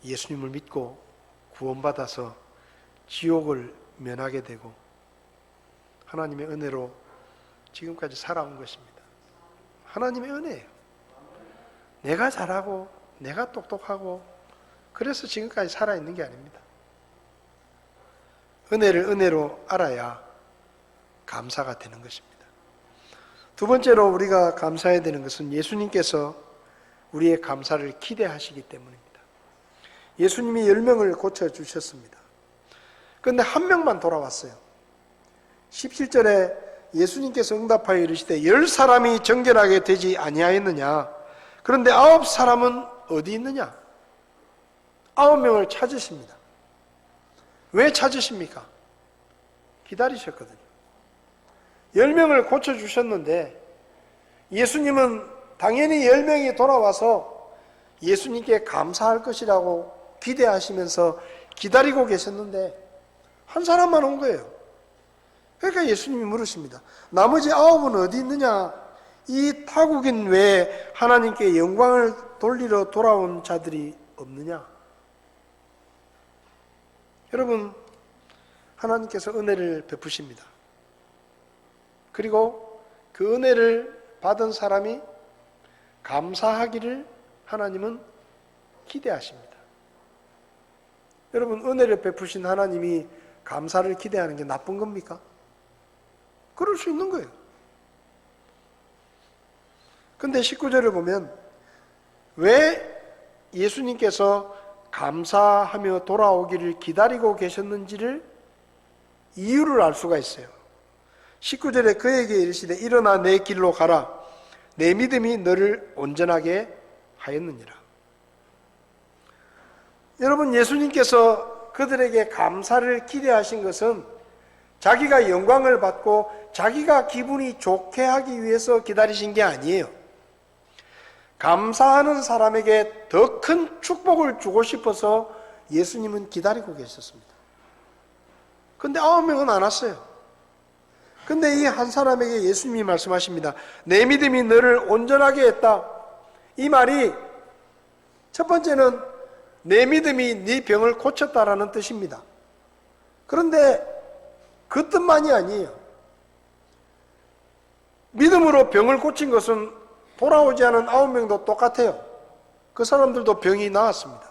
예수님을 믿고 구원받아서 지옥을 면하게 되고 하나님의 은혜로 지금까지 살아온 것입니다. 하나님의 은혜예요. 내가 잘하고 내가 똑똑하고 그래서 지금까지 살아있는 게 아닙니다. 은혜를 은혜로 알아야 감사가 되는 것입니다. 두 번째로 우리가 감사해야 되는 것은 예수님께서 우리의 감사를 기대하시기 때문입니다. 예수님이 10명을 고쳐주셨습니다. 그런데 한 명만 돌아왔어요. 17절에 예수님께서 응답하여 이르시되 10사람이 정결하게 되지 아니하였느냐. 그런데 9사람은 어디 있느냐? 9명을 찾으십니다. 왜 찾으십니까? 기다리셨거든요. 10명을 고쳐주셨는데 예수님은 당연히 10명이 돌아와서 예수님께 감사할 것이라고 기대하시면서 기다리고 계셨는데 한 사람만 온 거예요. 그러니까 예수님이 물으십니다. 나머지 9은 어디 있느냐? 이 타국인 외에 하나님께 영광을 돌리러 돌아온 자들이 없느냐? 여러분, 하나님께서 은혜를 베푸십니다. 그리고 그 은혜를 받은 사람이 감사하기를 하나님은 기대하십니다. 여러분, 은혜를 베푸신 하나님이 감사를 기대하는 게 나쁜 겁니까? 그럴 수 있는 거예요. 근데 19절을 보면 왜 예수님께서 감사하며 돌아오기를 기다리고 계셨는지를 이유를 알 수가 있어요. 19절에 그에게 이르시되 일어나 내 길로 가라. 내 믿음이 너를 온전하게 하였느니라. 여러분, 예수님께서 그들에게 감사를 기대하신 것은 자기가 영광을 받고 자기가 기분이 좋게 하기 위해서 기다리신 게 아니에요. 감사하는 사람에게 더 큰 축복을 주고 싶어서 예수님은 기다리고 계셨습니다. 근데 9명은 안 왔어요. 근데 이 한 사람에게 예수님이 말씀하십니다. 내 믿음이 너를 온전하게 했다. 이 말이 첫 번째는 내 믿음이 네 병을 고쳤다라는 뜻입니다. 그런데 그 뜻만이 아니에요. 믿음으로 병을 고친 것은 돌아오지 않은 9명도 똑같아요. 그 사람들도 병이 나았습니다.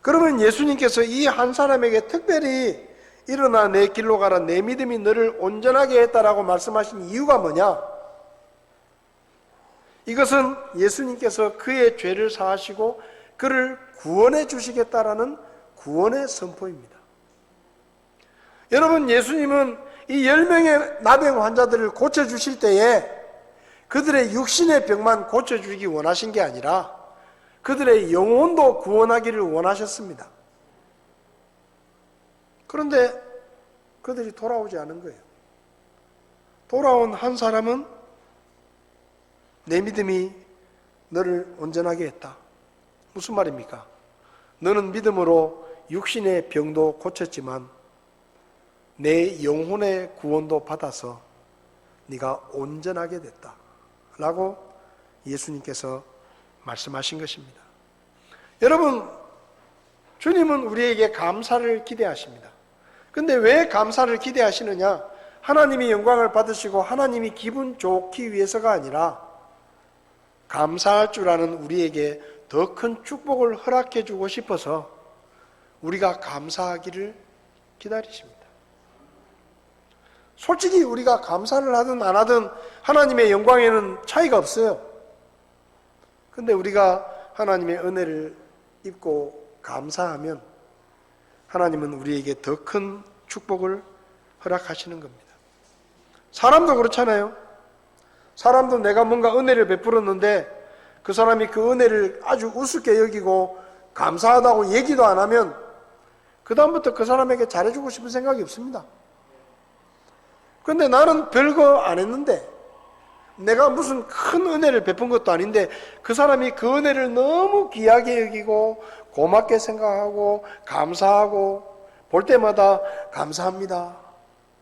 그러면 예수님께서 이 한 사람에게 특별히 일어나 내 길로 가라. 내 믿음이 너를 온전하게 했다라고 말씀하신 이유가 뭐냐? 이것은 예수님께서 그의 죄를 사하시고 그를 구원해 주시겠다라는 구원의 선포입니다. 여러분, 예수님은 이 10명의 나병 환자들을 고쳐주실 때에 그들의 육신의 병만 고쳐주기 원하신 게 아니라 그들의 영혼도 구원하기를 원하셨습니다. 그런데 그들이 돌아오지 않은 거예요. 돌아온 한 사람은 내 믿음이 너를 온전하게 했다. 무슨 말입니까? 너는 믿음으로 육신의 병도 고쳤지만 내 영혼의 구원도 받아서 네가 온전하게 됐다 라고 예수님께서 말씀하신 것입니다. 여러분, 주님은 우리에게 감사를 기대하십니다. 근데 왜 감사를 기대하시느냐? 하나님이 영광을 받으시고 하나님이 기분 좋기 위해서가 아니라 감사할 줄 아는 우리에게 더 큰 축복을 허락해 주고 싶어서 우리가 감사하기를 기다리십니다. 솔직히 우리가 감사를 하든 안 하든 하나님의 영광에는 차이가 없어요. 근데 우리가 하나님의 은혜를 입고 감사하면 하나님은 우리에게 더 큰 축복을 허락하시는 겁니다. 사람도 그렇잖아요. 사람도 내가 뭔가 은혜를 베풀었는데 그 사람이 그 은혜를 아주 우습게 여기고 감사하다고 얘기도 안 하면 그 다음부터 그 사람에게 잘해주고 싶은 생각이 없습니다. 그런데 나는 별거 안 했는데 내가 무슨 큰 은혜를 베푼 것도 아닌데 그 사람이 그 은혜를 너무 귀하게 여기고 고맙게 생각하고 감사하고 볼 때마다 감사합니다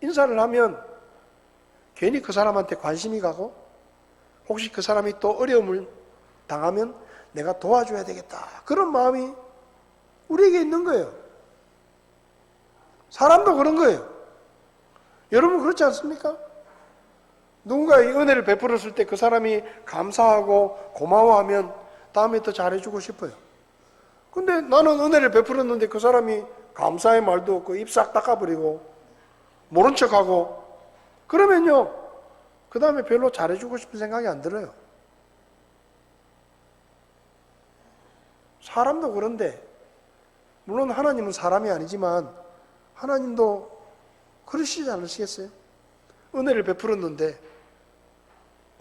인사를 하면 괜히 그 사람한테 관심이 가고 혹시 그 사람이 또 어려움을 당하면 내가 도와줘야 되겠다 그런 마음이 우리에게 있는 거예요. 사람도 그런 거예요. 여러분 그렇지 않습니까? 누군가 이 은혜를 베풀었을 때 그 사람이 감사하고 고마워하면 다음에 더 잘해주고 싶어요. 근데 나는 은혜를 베풀었는데 그 사람이 감사의 말도 없고 입 싹 닦아버리고 모른 척하고 그러면요 그 다음에 별로 잘해주고 싶은 생각이 안 들어요. 사람도 그런데 물론 하나님은 사람이 아니지만 하나님도 그러시지 않으시겠어요? 은혜를 베풀었는데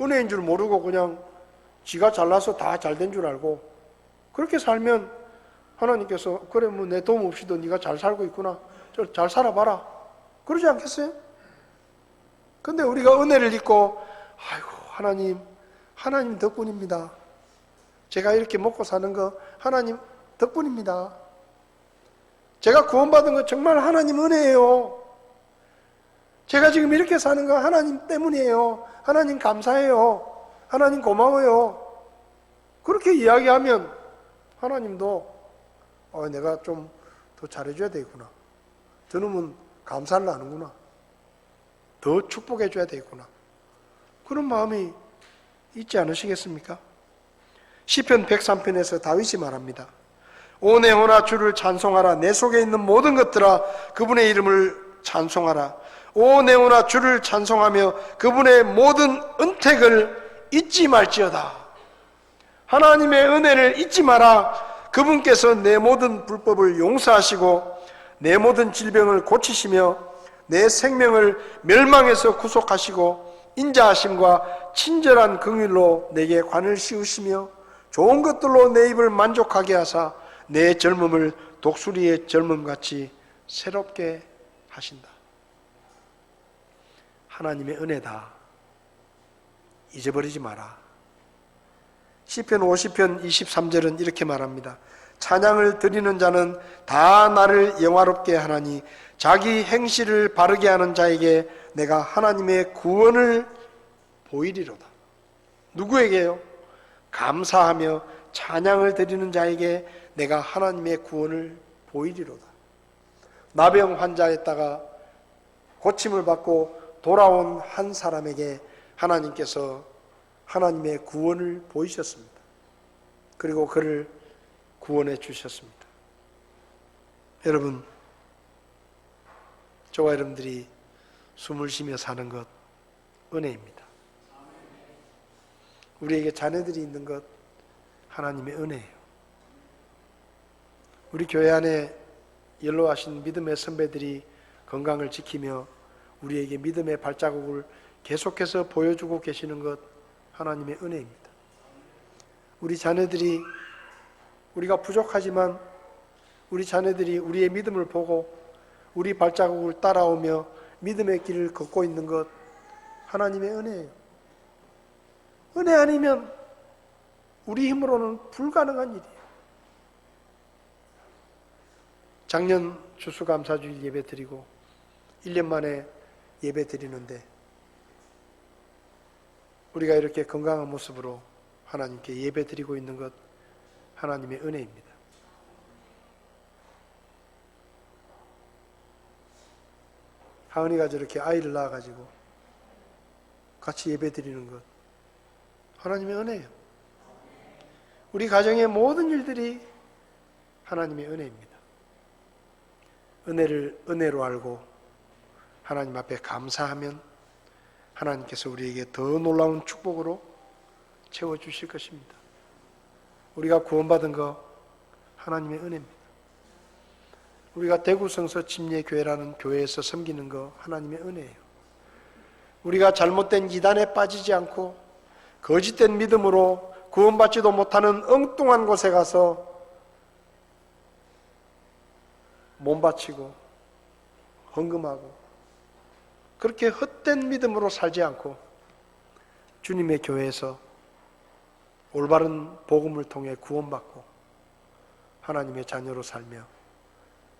은혜인 줄 모르고 그냥 지가 잘나서 다 잘된 줄 알고 그렇게 살면 하나님께서 그래 뭐 내 도움 없이도 네가 잘 살고 있구나 잘 살아봐라 그러지 않겠어요? 근데 우리가 은혜를 입고 아이고 하나님 덕분입니다. 제가 이렇게 먹고 사는 거 하나님 덕분입니다. 제가 구원받은 거 정말 하나님 은혜예요. 제가 지금 이렇게 사는 거 하나님 때문이에요. 하나님 감사해요. 하나님 고마워요. 그렇게 이야기하면 하나님도 내가 좀 더 잘해줘야 되겠구나. 저놈은 감사를 하는구나. 더 축복해줘야 되겠구나. 그런 마음이 있지 않으시겠습니까? 시편 103편에서 다윗이 말합니다. 오 내 영혼아 주를 찬송하라. 내 속에 있는 모든 것들아 그분의 이름을 찬송하라. 오 내 영혼아 주를 찬송하며 그분의 모든 은택을 잊지 말지어다. 하나님의 은혜를 잊지 마라. 그분께서 내 모든 불법을 용서하시고 내 모든 질병을 고치시며 내 생명을 멸망에서 구속하시고 인자하심과 친절한 긍휼로 내게 관을 씌우시며 좋은 것들로 내 입을 만족하게 하사 내 젊음을 독수리의 젊음같이 새롭게 하신다. 하나님의 은혜다. 잊어버리지 마라. 시편 50편 23절은 이렇게 말합니다. 찬양을 드리는 자는 다 나를 영화롭게 하나니 자기 행실을 바르게 하는 자에게 내가 하나님의 구원을 보이리로다. 누구에게요? 감사하며 찬양을 드리는 자에게 내가 하나님의 구원을 보이리로다. 나병 환자였다가 고침을 받고 돌아온 한 사람에게 하나님께서 하나님의 구원을 보이셨습니다. 그리고 그를 구원해 주셨습니다. 여러분, 저와 여러분들이 숨을 쉬며 사는 것 은혜입니다. 우리에게 자녀들이 있는 것 하나님의 은혜예요. 우리 교회 안에 연로하신 믿음의 선배들이 건강을 지키며 우리에게 믿음의 발자국을 계속해서 보여주고 계시는 것 하나님의 은혜입니다. 우리 자녀들이 우리가 부족하지만 우리 자녀들이 우리의 믿음을 보고 우리 발자국을 따라오며 믿음의 길을 걷고 있는 것 하나님의 은혜예요. 은혜 아니면 우리 힘으로는 불가능한 일이에요. 작년 추수감사주일 예배 드리고 1년 만에 예배 드리는데 우리가 이렇게 건강한 모습으로 하나님께 예배 드리고 있는 것 하나님의 은혜입니다. 하은이가 저렇게 아이를 낳아가지고 같이 예배 드리는 것 하나님의 은혜예요. 우리 가정의 모든 일들이 하나님의 은혜입니다. 은혜를 은혜로 알고 하나님 앞에 감사하면 하나님께서 우리에게 더 놀라운 축복으로 채워주실 것입니다. 우리가 구원받은 거 하나님의 은혜입니다. 우리가 대구성서 침례교회라는 교회에서 섬기는 거 하나님의 은혜예요. 우리가 잘못된 이단에 빠지지 않고 거짓된 믿음으로 구원받지도 못하는 엉뚱한 곳에 가서 몸 바치고 헌금하고 그렇게 헛된 믿음으로 살지 않고 주님의 교회에서 올바른 복음을 통해 구원받고 하나님의 자녀로 살며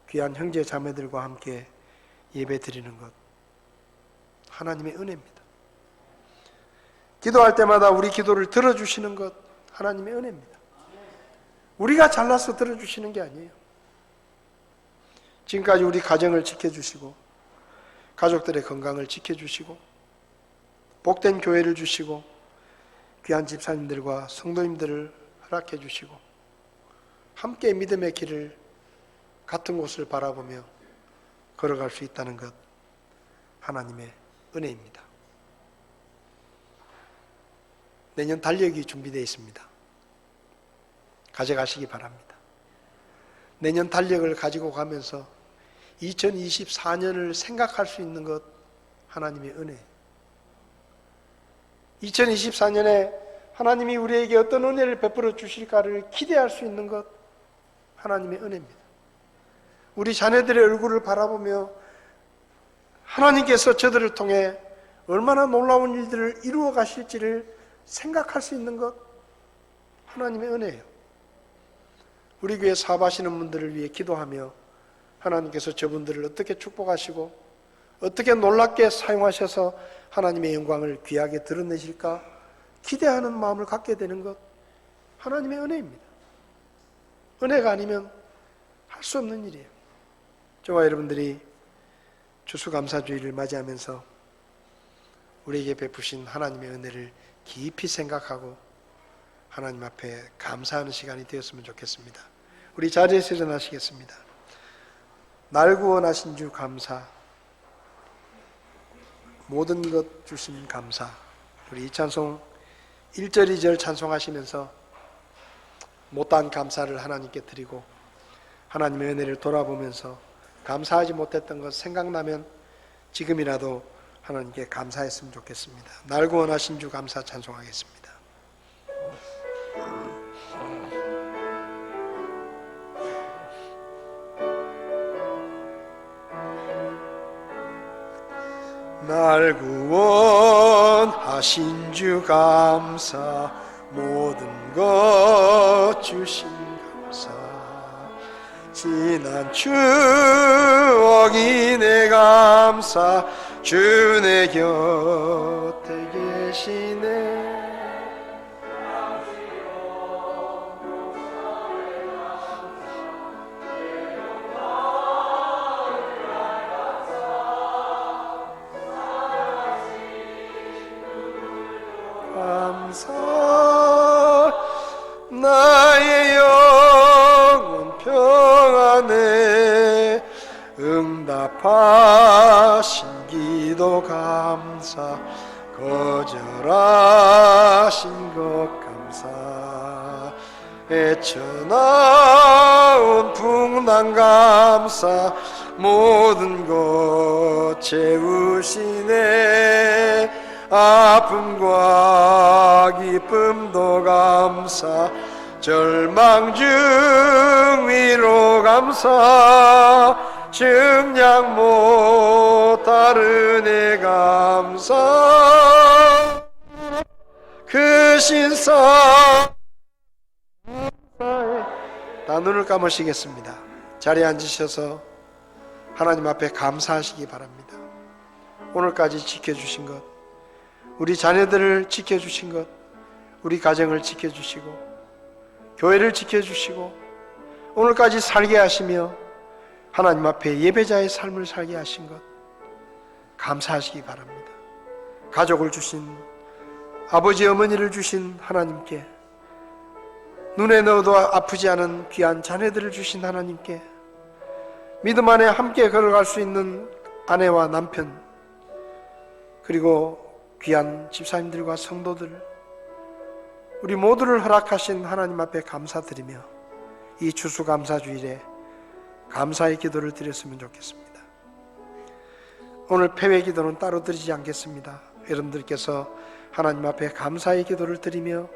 귀한 형제 자매들과 함께 예배 드리는 것 하나님의 은혜입니다. 기도할 때마다 우리 기도를 들어주시는 것 하나님의 은혜입니다. 우리가 잘나서 들어주시는 게 아니에요. 지금까지 우리 가정을 지켜주시고 가족들의 건강을 지켜주시고 복된 교회를 주시고 귀한 집사님들과 성도님들을 허락해 주시고 함께 믿음의 길을 같은 곳을 바라보며 걸어갈 수 있다는 것 하나님의 은혜입니다. 내년 달력이 준비되어 있습니다. 가져가시기 바랍니다. 내년 달력을 가지고 가면서 2024년을 생각할 수 있는 것 하나님의 은혜. 2024년에 하나님이 우리에게 어떤 은혜를 베풀어 주실까를 기대할 수 있는 것 하나님의 은혜입니다. 우리 자녀들의 얼굴을 바라보며 하나님께서 저들을 통해 얼마나 놀라운 일들을 이루어 가실지를 생각할 수 있는 것 하나님의 은혜예요. 우리 교회 사업하시는 분들을 위해 기도하며 하나님께서 저분들을 어떻게 축복하시고 어떻게 놀랍게 사용하셔서 하나님의 영광을 귀하게 드러내실까 기대하는 마음을 갖게 되는 것 하나님의 은혜입니다. 은혜가 아니면 할 수 없는 일이에요. 저와 여러분들이 추수감사주일을 맞이하면서 우리에게 베푸신 하나님의 은혜를 깊이 생각하고 하나님 앞에 감사하는 시간이 되었으면 좋겠습니다. 우리 자리에서 일어나시겠습니다. 날 구원하신 주 감사, 모든 것 주신 감사. 우리 이 찬송 1절 2절 찬송하시면서 못다한 감사를 하나님께 드리고 하나님의 은혜를 돌아보면서 감사하지 못했던 것 생각나면 지금이라도 하나님께 감사했으면 좋겠습니다. 날 구원하신 주 감사 찬송하겠습니다. 날 구원하신 주 감사, 모든 것 주신 감사, 지난 추억이 내 감사, 주 내 곁에 계시네. 감사, 나의 영혼 평안에 응답하신 기도 감사, 거절하신 것 감사, 헤쳐나온 풍랑 감사, 모든 것 채우시네. 아픔과 기쁨도 감사, 절망 중 위로 감사, 증량 못할 은혜 감사, 그 신사 다 눈을 감으시겠습니다. 자리에 앉으셔서 하나님 앞에 감사하시기 바랍니다. 오늘까지 지켜주신 것, 우리 자녀들을 지켜주신 것, 우리 가정을 지켜주시고 교회를 지켜주시고 오늘까지 살게 하시며 하나님 앞에 예배자의 삶을 살게 하신 것 감사하시기 바랍니다. 가족을 주신 아버지 어머니를 주신 하나님께, 눈에 넣어도 아프지 않은 귀한 자녀들을 주신 하나님께, 믿음 안에 함께 걸어갈 수 있는 아내와 남편, 그리고 귀한 집사님들과 성도들, 우리 모두를 허락하신 하나님 앞에 감사드리며 이 추수감사주일에 감사의 기도를 드렸으면 좋겠습니다. 오늘 폐회 기도는 따로 드리지 않겠습니다. 여러분들께서 하나님 앞에 감사의 기도를 드리며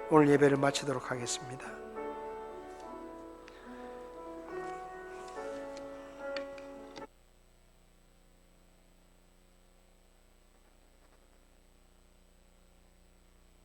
오늘 예배를 마치도록 하겠습니다.